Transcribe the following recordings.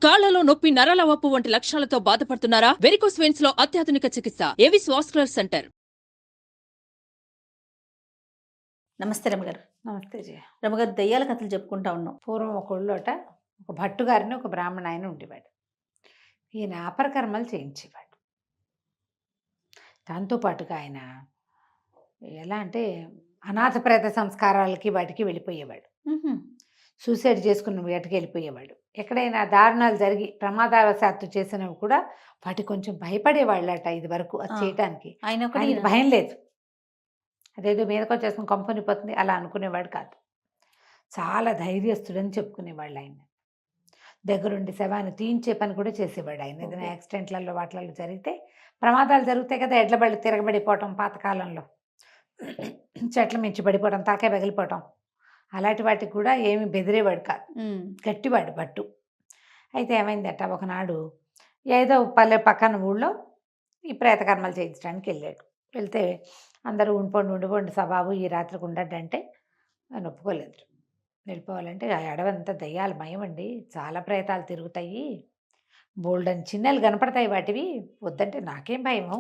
కాళ్లలో నొప్పి, నరాల వాపు వంటి లక్షణాలతో బాధపడుతున్నారా? వెరికోస్ వెయిన్స్ లో అత్యాధునిక చికిత్స ఏవిస్ వాస్కులర్ సెంటర్. నమస్తే రమగారు. నమస్తే జయ. రమగారు, దయ్యాల కథలు చెప్పుకుంటా ఉన్నాం. పూర్వం ఒక ఊళ్ళోట ఒక భట్టు గారిని ఒక బ్రాహ్మణ ఆయన ఉండేవాడు. ఈయన అపరకర్మలు చేయించేవాడు. దాంతోపాటుగా ఆయన ఎలా అంటే అనాథ ప్రేత సంస్కారాలకి వాటికి వెళ్ళిపోయేవాడు. సూసైడ్ చేసుకున్న వాటికి వెళ్ళిపోయేవాడు. ఎక్కడైనా దారుణాలు జరిగి ప్రమాదవశాత్తు చేసినవి కూడా వాటి కొంచెం భయపడేవాళ్ళట ఇది వరకు అది చేయటానికి. ఆయన భయం లేదు. అదేదో మీదకి వచ్చేసుకుని కంపెనీపోతుంది అలా అనుకునేవాడు కాదు. చాలా ధైర్యస్తుడని చెప్పుకునేవాళ్ళు ఆయన. దగ్గరుండి శవాన్ని తీయించే పని కూడా చేసేవాడు ఆయన. ఏదైనా యాక్సిడెంట్లలో వాటిలలో జరిగితే ప్రమాదాలు జరుగుతాయి కదా, ఎడ్ల బళ్ళు తిరగబడిపోవటం, పాతకాలంలో చెట్ల మించి పడిపోవటం, తలకాయ పగిలిపోవటం, అలాంటి వాటికి కూడా ఏమి బెదిరేవాడు కాదు. గట్టివాడు భట్టు. అయితే ఏమైందట, ఒకనాడు ఏదో పల్లె పక్కన ఊళ్ళో ఈ ప్రేతకర్మలు చేయించడానికి వెళ్ళాడు. వెళ్తే అందరూ ఉండిపోండి సబాబు ఈ రాత్రికి ఉండడంటే ఆయన ఒప్పుకోలేదు. వెళ్ళిపోవాలంటే ఆ అడవంతా దయ్యాలు మయమండి, చాలా ప్రేతాలు తిరుగుతాయి, బోల్డని చిన్నలు కనపడతాయి వాటివి, వద్దంటే నాకేం భయము,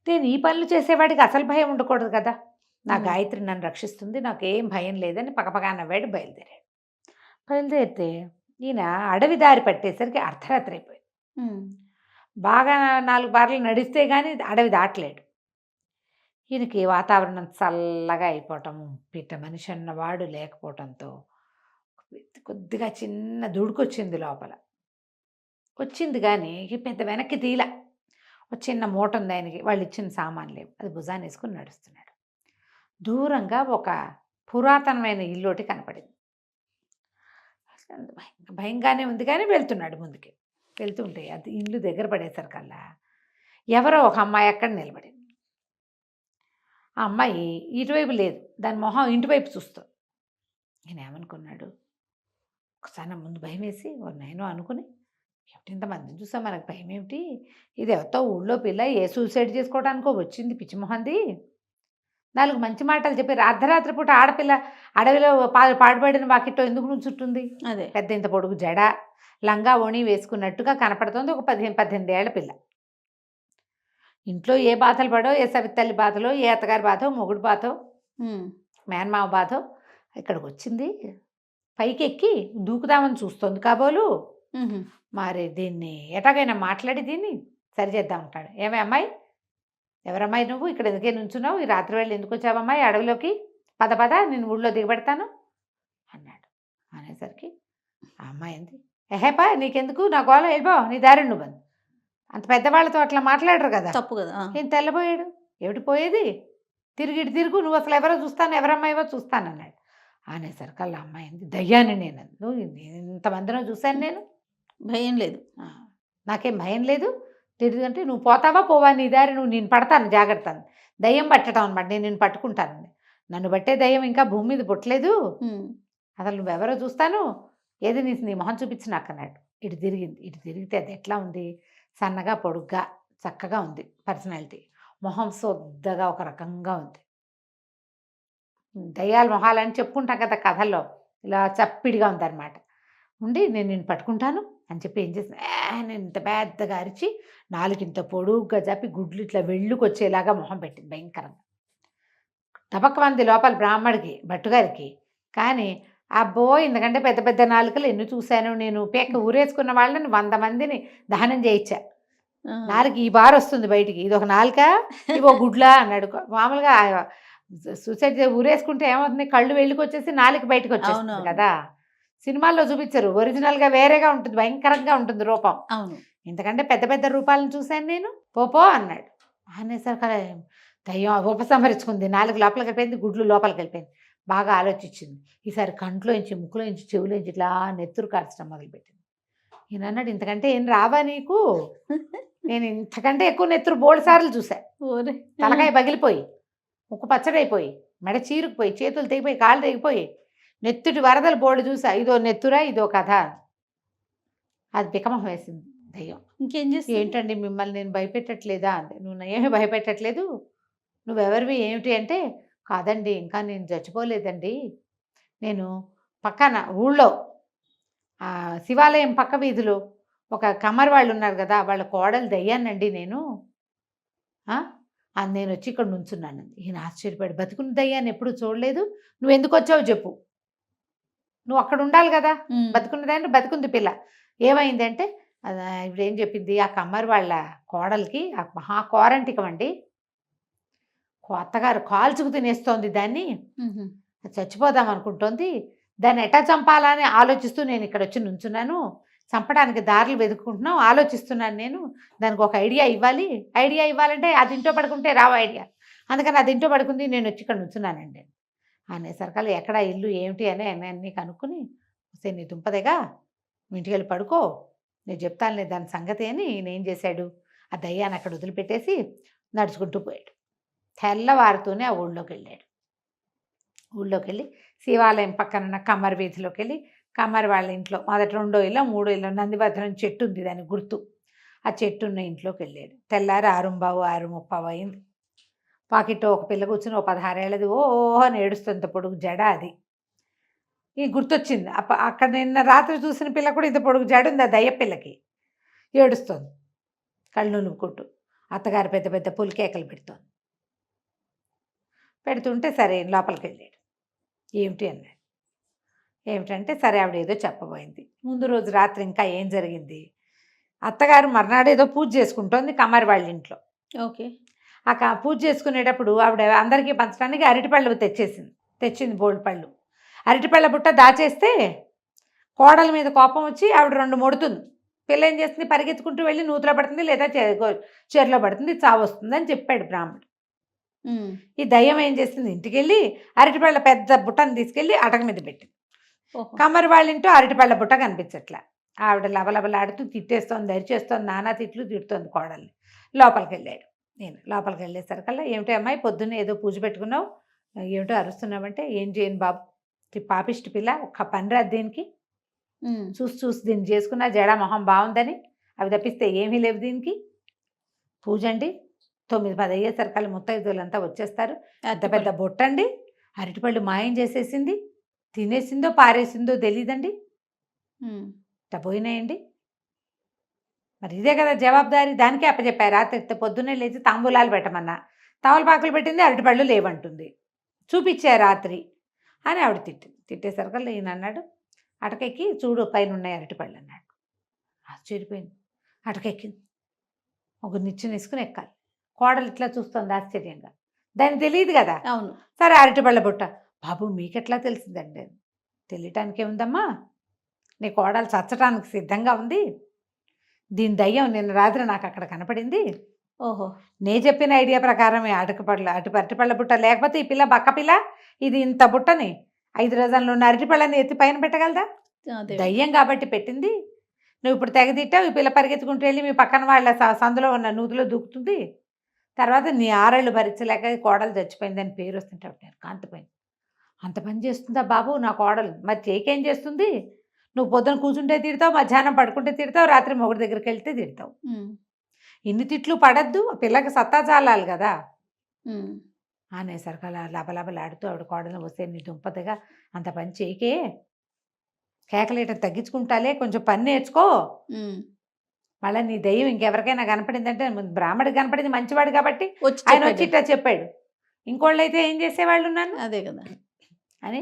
నేను ఈ పనులు చేసేవాడికి అసలు భయం ఉండకూడదు కదా, నా గాయత్రి నన్ను రక్షిస్తుంది, నాకేం భయం లేదని పక్కపక్క నవ్వాడు. బయలుదేరితే ఈయన అడవి దారి పట్టేసరికి అర్ధరాత్రి అయిపోయింది. బాగా 4 బార్లు నడిస్తే కానీ అడవి దాటలేడు. ఈయనకి వాతావరణం చల్లగా అయిపోవటము, పిట్ట మనిషి అన్నవాడు లేకపోవటంతో కొద్దిగా చిన్న దుడుకొచ్చింది లోపల. వచ్చింది కానీ పెద్ద వెనక్కి తీల. ఒక చిన్న మూట ఉంది ఆయనకి, వాళ్ళు ఇచ్చిన సామాన్లు లేవు, అది భుజాన్ని వేసుకుని నడుస్తున్నాడు. దూరంగా ఒక పురాతనమైన ఇల్లోటి కనపడింది. భయంగానే ఉంది కానీ వెళ్తున్నాడు ముందుకి. వెళ్తుంటే అది ఇల్లు దగ్గర పడేసరికల్లా ఎవరో ఒక అమ్మాయి అక్కడ నిలబడింది. ఆ అమ్మాయి ఇటువైపు లేదు, దాని మొహం ఇంటివైపు చూస్తుంది. నేను ఏమనుకున్నాడు, ఒకసారి నా ముందు భయం వేసి నేను అనుకుని, ఏమిటి ఇంతమందిని చూసా మనకు భయం ఏమిటి, ఇది ఎవరితో ఊళ్ళో పిల్ల ఏ సూసైడ్ చేసుకోవడానికో వచ్చింది పిచ్చిమొహంది, 4 మంచి మాటలు చెప్పి అర్ధరాత్రి పూట ఆడపిల్ల అడవిలో పాడుపడిన వాకిట్లో ఎందుకు నుంచుంటుంది, అదే పెద్ద ఇంత పొడుగు జడ లంగా ఓణి వేసుకున్నట్టుగా కనపడుతుంది ఒక 15-18 ఏళ్ల పిల్ల. ఇంట్లో ఏ బాధలు పడో, ఏ సవితల్లి బాధలో, ఏ అత్తగారి బాధో, మొగుడు బాధో, మేనమావ బాధో, ఇక్కడికి వచ్చింది పైకి ఎక్కి దూకుదామని చూస్తుంది కాబోలు. మరి దీన్ని ఎటాగైనా మాట్లాడి దీన్ని సరిచేద్దాం అంటాడు. ఏమే అమ్మాయి, ఎవరమ్మాయి నువ్వు, ఇక్కడ ఎందుకే నుంచున్నావు, ఈ రాత్రి వేళ ఎందుకు వచ్చావమ్మాయి అడవిలోకి, పద నేను ఊళ్ళో దిగబెడతాను అన్నాడు. అనేసరికి ఆ అమ్మాయి అంది, ఎహేపా నీకెందుకు, నా గోళ వెళ్ళిపో, నీ దారి నువ్వు అంది. అంత పెద్దవాళ్ళతో అట్లా మాట్లాడరు కదా, తప్పు కదా. ఏం తెల్లబోయాడు, ఏమిటి పోయేది, తిరుగు, నువ్వు అసలు ఎవరో చూస్తాను, ఎవరమ్మాయివో చూస్తాను అన్నాడు. అనేసరికి అలా అమ్మాయి అంది, దయ్యాన్ని నేను, నువ్వు ఇంతమందిలో చూశాను, నేను భయం లేదు, నాకేం భయం లేదు, తిరిగి నువ్వు పోతావా పోవా, నీ దారి నువ్వు, నేను పడతాను జాగ్రత్త, దయ్యం పట్టడం అనమాట, నేను పట్టుకుంటాను, నన్ను బట్టే దయ్యం ఇంకా భూమి మీద పుట్టలేదు, అసలు నువ్వెవరో చూస్తాను, ఏది నీ మొహం చూపించి నాకు అన్నాడు. ఇటు తిరిగితే అది ఎట్లా ఉంది, సన్నగా పొడుగ్గా చక్కగా ఉంది పర్సనాలిటీ, మొహం సొద్దగా ఒక రకంగా ఉంది. దయ్యాల మొహాలని చెప్పుకుంటాం కదా కథల్లో, ఇలా చప్పిడిగా ఉందన్నమాట. ఉండి నేను పట్టుకుంటాను అని చెప్పి ఏం చేసిన, నేను ఇంత పెద్దగా అరిచి 4 ఇంత పొడుగ్గా చెప్పి గుడ్లు ఇట్లా వెళ్ళుకొచ్చేలాగా మొహం పెట్టింది భయంకరంగా. తపకమంది లోపల బ్రాహ్మడికి భట్టుగారికి. కానీ అబ్బో ఇంతకంటే పెద్ద పెద్ద నాలుకలు ఎన్ని చూశాను నేను, పేక ఊరేసుకున్న వాళ్ళని 100 మందిని దహనం చేయించా, నాలుక ఈ బార్ వస్తుంది బయటికి, ఇది ఒక నాలుక ఇవో గుడ్లా అన్నాడు. మామూలుగా సూసైడ్ ఊరేసుకుంటే ఏమవుతుంది, కళ్ళు వెళ్ళుకొచ్చేసి నాలుక బయటకు వచ్చేస్తుంది కదా, సినిమాల్లో చూపించరు, ఒరిజినల్గా వేరేగా ఉంటుంది, భయంకరంగా ఉంటుంది రూపం. అవును, ఇంతకంటే పెద్ద పెద్ద రూపాలను చూశాను నేను, పోపో అన్నాడు. అనేసరికి దయ్యం ఉపసంహరించుకుంది, నాలుగు లోపలికి వెళ్ళిపోయింది, గుడ్లు లోపలికి వెళ్ళిపోయింది. బాగా ఆలోచించింది. ఈసారి కంట్లోంచి, ముక్కులోంచి, చెవులోంచి ఇట్లా నెత్తురు కార్చడం మొదలుపెట్టింది. ఈయన అన్నాడు, ఇంతకంటే ఏం రావా నీకు, నేను ఇంతకంటే ఎక్కువ నెత్తురు బోల్డ్ సార్లు చూసా, తలకాయ పగిలిపోయి, ముక్కు పచ్చడైపోయి, మెడ చీరుకుపోయి, చేతులు తెగిపోయి, కాళ్ళు తెగిపోయి, నెత్తుటి వరదలు బోర్డు చూసా, ఇదో నెత్తురా ఇదో కథ. అది బికమహం వేసింది దయ్యం. ఇంకేం చేసి, ఏంటండి మిమ్మల్ని నేను భయపెట్టట్లేదా అంది. నువ్వు ఏమీ భయపెట్టట్లేదు, నువ్వెవరివి ఏమిటి అంటే, కాదండి ఇంకా నేను చచ్చిపోలేదండి, నేను పక్కన ఊళ్ళో ఆ శివాలయం పక్క వీధిలో ఒక కమ్మరి వాళ్ళు ఉన్నారు కదా, వాళ్ళ కోడలు దయ్యానండి నేను. నేను వచ్చి ఇక్కడ నుంచున్నాను. ఈయన ఆశ్చర్యపడి, బతుకున్న దయ్యాన్ని ఎప్పుడు చూడలేదు, నువ్వు ఎందుకు వచ్చావు చెప్పు, నువ్వు అక్కడ ఉండాలి కదా, బతుకున్నదాన్ని బతుకుంది పిల్ల. ఏమైంది అంటే ఇప్పుడు ఏం చెప్పింది, ఆ కమ్మరి వాళ్ళ కోడలికి ఆ మహా కోరంటికం అండి, అత్తగారు కాల్చుకు తినేస్తోంది దాన్ని, చచ్చిపోదాం అనుకుంటోంది, దాన్ని ఎట్టా చంపాలని ఆలోచిస్తూ నేను ఇక్కడ వచ్చి నుంచున్నాను, చంపడానికి దారులు వెతుక్కుంటున్నాం, ఆలోచిస్తున్నాను నేను, దానికి ఒక ఐడియా ఇవ్వాలంటే అది ఇంట్లో పడుకుంటే రావు ఐడియా, అందుకని అది ఇంట్లో పడుకుంది, నేను వచ్చి ఇక్కడ నుంచున్నానండి అనేసరికల్లా ఎక్కడ ఇల్లు ఏమిటి అని అన్నీ కనుక్కుని, వస్తే నీ దుంపదేగా మీ ఇంటికి వెళ్ళి పడుకో, నేను చెప్తానులే దాని సంగతి అని నేనేం చేశాడు, ఆ దయ్యాన్ని అక్కడ వదిలిపెట్టేసి నడుచుకుంటూ పోయాడు. తెల్లవారుతూనే ఆ ఊళ్ళోకి వెళ్ళి శివాలయం పక్కన ఉన్న కమ్మరి వీధిలోకి వెళ్ళి, కమ్మరి వాళ్ళ ఇంట్లో మొదటి 2 ఇల్లు 3 ఇల్లు నందిభద్రం చెట్టు ఉంది దాని గుర్తు, ఆ చెట్టు ఉన్న ఇంట్లోకి వెళ్ళాడు. తెల్లారి 6:30 అయింది. పాకెట్లో ఒక పిల్ల కూర్చుని, ఓ 16 ఏళ్ళది, ఓహో అని ఏడుస్తుంది, పొడుగు జడ అది. ఈ గుర్తొచ్చింది, అక్కడ నిన్న రాత్రి చూసిన పిల్ల కూడా ఇంత పొడుగు జడ ఉంది, ఆ దయ్య పిల్లకి. ఏడుస్తుంది కళ్ళు నువ్వుకుంటూ, అత్తగారు పెద్ద పెద్ద పులికేకలు పెడుతుంటే సరే లోపలికి వెళ్ళాడు. ఏమిటి అన్నాడు. ఏమిటంటే సరే ఆవిడ ఏదో చెప్పబోయింది. ముందు రోజు రాత్రి ఇంకా ఏం జరిగింది, అత్తగారు మర్నాడు ఏదో పూజ చేసుకుంటోంది కమ్మరి వాళ్ళ ఇంట్లో. ఓకే. ఆ పూజ చేసుకునేటప్పుడు ఆవిడ అందరికీ పంచడానికి అరటిపళ్ళు తెచ్చింది బోల్డ్ పళ్ళు. అరటిపళ్ళ బుట్ట దాచేస్తే కోడల మీద కోపం వచ్చి ఆవిడ 2 మొడుతుంది. పిల్ల ఏం చేస్తుంది, పరిగెత్తుకుంటూ వెళ్ళి నూతులో పడుతుంది, లేదా చెరులో పడుతుంది, చావు వస్తుంది అని చెప్పాడు బ్రాహ్మణుడు. ఈ దయ్యం ఏం చేస్తుంది, ఇంటికి వెళ్ళి అరటిపళ్ళ పెద్ద బుట్టను తీసుకెళ్ళి అటక మీద పెట్టింది. కమ్మరి వాళ్ళ ఇంట్లో అరటిపళ్ళ బుట్ట కనిపించట్లా. ఆవిడ లబలబలాడుతూ తిట్టేస్తోంది, దరిచేస్తోంది, నానా తిట్లు తిడుతోంది కోడల్ని. లోపలికి వెళ్ళాడు. నేను లోపలికి వెళ్ళేసరికల్లా, ఏమిటి అమ్మాయి పొద్దున్నే ఏదో పూజ పెట్టుకున్నావు, ఏమిటో అరుస్తున్నావంటే, ఏం చేయను బాబు, పాపిష్టి పిల్ల, ఒక్క పని రాదు దీనికి, చూసి దీన్ని చేసుకున్నా జడా మొహం బాగుందని, అవి తప్పిస్తే ఏమీ లేవు దీనికి, పూజ అండి 9-10 అయ్యేసరికల్లా ముత్తైదులంతా వచ్చేస్తారు, పెద్ద పెద్ద బొట్టండి, అరటిపళ్ళు మాయం చేసేసింది, తినేసిందో పారేసిందో తెలీదండి, పోయినాయండి. మరి ఇదే కదా జవాబుదారీ, దానికే అప్పచెప్పారు. రాత్రి పొద్దున్నే లేచి తాంబూలాలు పెట్టమన్నా, తమలపాకులు పెట్టింది, అరటిపళ్ళు లేవంటుంది, చూపించారు రాత్రి అని ఆవిడ తిట్టేసరికల్లా ఈయన అన్నాడు, అటకెక్కి చూడు పైన ఉన్నాయి అరటిపళ్ళు అన్నాడు. ఆశ్చర్యపోయింది. అటకెక్కింది, ఒక నిచ్చెన వేసుకుని ఎక్కాలి. కోడలు ఇట్లా చూస్తుంది ఆశ్చర్యంగా, దానికి తెలియదు కదా. అవును. సరే అరటిపళ్ళ బుట్ట, బాబు మీకెట్లా తెలిసిందండి, తెలియటానికి ఏముందమ్మా, నీ కోడలు చచ్చటానికి సిద్ధంగా ఉంది, దీని దయ్యం నిన్న రాత్రి నాకు అక్కడ కనపడింది, ఓహో, నే చెప్పిన ఐడియా ప్రకారమే అరటిపళ్ళ బుట్ట, లేకపోతే ఈ పిల్ల బక్క పిల్ల ఇది ఇంత బుట్టని 5 రోజుల్లో ఉన్న అరటిపళ్ళని ఎత్తి పైన పెట్టగలదా, దయ్యం కాబట్టి పెట్టింది. నువ్వు ఇప్పుడు తెగదిట్టావు, ఈ పిల్ల పరిగెత్తుకుంటూ వెళ్ళి మీ పక్కన వాళ్ళ సందులో ఉన్న నూతిలో దూకుతుంది, తర్వాత నీ 6 ఏళ్ళు భరించలేక కోడలు చచ్చిపోయిందని పేరు వస్తుంటే కాంతిపోయింది. అంత పని చేస్తుందా బాబు నా కోడలు, మరి చేకేం చేస్తుంది, నువ్వు పొద్దున కూర్చుంటే తిడతావు, మధ్యాహ్నం పడుకుంటే తిడతావు, రాత్రి మొగుడి దగ్గరికి వెళ్తే తిడతావు, ఇన్ని తిట్లు పడద్దు, పిల్లకి సత్తా చాలాలి కదా అనేసరికి అలా లబలబలాడుతూ ఆవిడ కోడలు వస్తే, నీ దుంపతగా అంత పని చేయకే, కేకలేయటం తగ్గించుకుంటాలే, కొంచెం పని నేర్చుకో, మళ్ళీ నీ దయ్యం ఇంకెవరికైనా కనపడిందంటే, బ్రాహ్మడికి కనపడింది మంచివాడు కాబట్టి ఆయన వచ్చి ఇట్లా చెప్పాడు, ఇంకోళ్ళు అయితే ఏం చేసేవాళ్ళు ఉన్నాను అదే కదా అని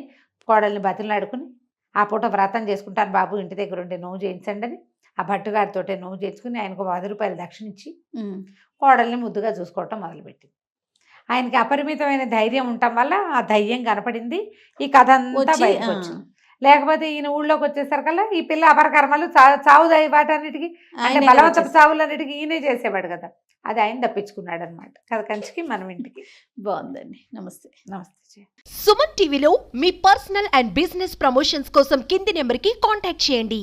కోడల్ని బతిలాడుకుని, ఆ పూట వ్రతం చేసుకుంటాను బాబు, ఇంటి దగ్గర ఉంటే నోవు చేయించండి అని ఆ భట్టుగారితో నోవు చేయించుకుని ఆయనకు 10 రూపాయలు దక్షిణించి కోడల్ని ముద్దుగా చూసుకోవటం మొదలుపెట్టింది. ఆయనకి అపరిమితమైన ధైర్యం ఉండటం వల్ల ఆ ధైర్యం కనపడింది, ఈ కథ అంతా బయటకు వచ్చింది. లేకపోతే ఈయన ఊళ్ళోకి వచ్చేసరికల్లా ఈ పిల్ల అపరకర్మలు చావు వాటన్నిటికీ, అంటే బలవంతపు చావులన్నిటికీ ఈయనే చేసేవాడు కదా, అది ఆయన తప్పించుకున్నాడు అనమాట. కథ కంచికి మనం ఇంటికి. బాగుందండి. నమస్తే. నమస్తే. సుమన్ టీవీలో మీ పర్సనల్ అండ్ బిజినెస్ ప్రమోషన్స్ కోసం కింది నెంబర్కి కాంటాక్ట్ చేయండి.